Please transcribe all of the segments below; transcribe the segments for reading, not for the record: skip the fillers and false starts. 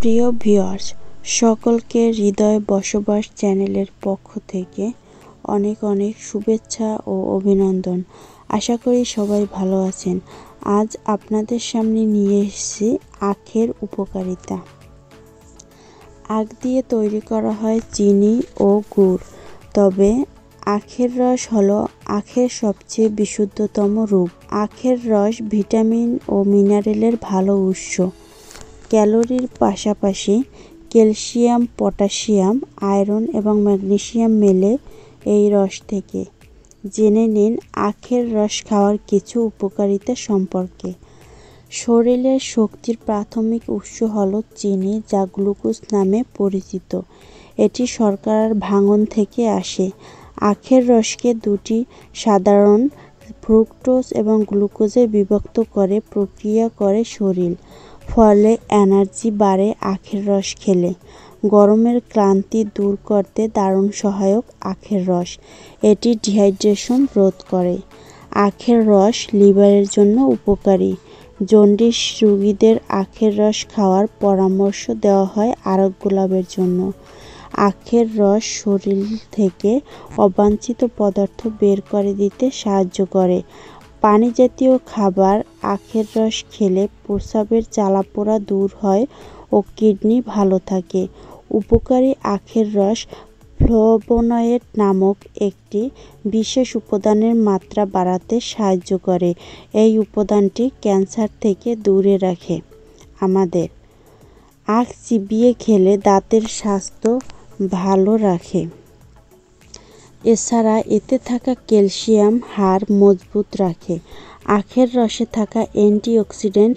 প্রিয় ভিউয়ার্স, সকলকে হৃদয় বসবাস চ্যানেলের পক্ষ থেকে অনেক অনেক শুভেচ্ছা ও অভিনন্দন। আশা করি সবাই ভালো আছেন। আজ আপনাদের সামনে নিয়ে এসেছি আখের উপকারিতা। আখ দিয়ে তৈরি করা হয় চিনি ও গুড়, তবে আখের রস হলো আখের সবচেয়ে বিশুদ্ধতম রূপ। আখের রস ভিটামিন ও মিনারেলের ভালো উৎস। ক্যালোরির পাশাপাশি ক্যালসিয়াম, পটাশিয়াম, আয়রন এবং ম্যাগনেসিয়াম মেলে এই রস থেকে। জেনে নিন আখের রস খাওয়ার কিছু উপকারিতা সম্পর্কে। শরীরের শক্তির প্রাথমিক উৎস হল চিনি, যা গ্লুকোজ নামে পরিচিত। এটি শর্করার ভাঙন থেকে আসে। আখের রসকে দুটি সাধারণ ফ্রুক্টোজ এবং গ্লুকোজে বিভক্ত করে প্রক্রিয়া করে শরীর, ফলে এনার্জি বাড়ে। আখের রস খেলে গরমের ক্লান্তি দূর করতে দারুণ সহায়ক আখের রস। এটি ডিহাইড্রেশন রোধ করে। আখের রস লিভারের জন্য উপকারী। জন্ডিস রোগীদের আখের রস খাওয়ার পরামর্শ দেওয়া হয় আরোগ্য লাভের জন্য। আখের রস শরীর থেকে অবাঞ্ছিত পদার্থ বের করে দিতে সাহায্য করে। পানি জাতীয় খাবার আখের রস খেলে প্রস্রাবের জ্বালাপোড়া দূর হয় ও কিডনি ভালো থাকে। উপকারী আখের রস ফ্লেভোনয়েড নামক একটি বিশেষ উপাদানের মাত্রা বাড়াতে সাহায্য করে। এই উপাদানটি ক্যান্সার থেকে দূরে রাখে আমাদের। আখ চিবিয়ে খেলে দাঁতের স্বাস্থ্য ভালো রাখে। এছাড়া এতে থাকা ক্যালসিয়াম হাড় মজবুত রাখে। আখের রসে থাকা অ্যান্টিঅক্সিডেন্ট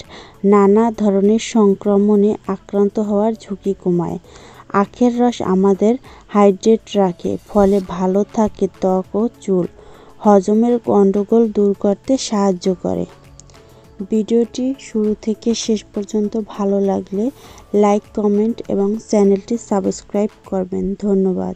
নানা ধরনের সংক্রমণে আক্রান্ত হওয়ার ঝুঁকি কমায়। আখের রস আমাদের হাইড্রেট রাখে, ফলে ভালো থাকে ত্বক ও চুল। হজমের গন্ডগোল দূর করতে সাহায্য করে। ভিডিওটি শুরু থেকে শেষ পর্যন্ত ভালো লাগলে লাইক, কমেন্ট এবং চ্যানেলটি সাবস্ক্রাইব করবেন। ধন্যবাদ।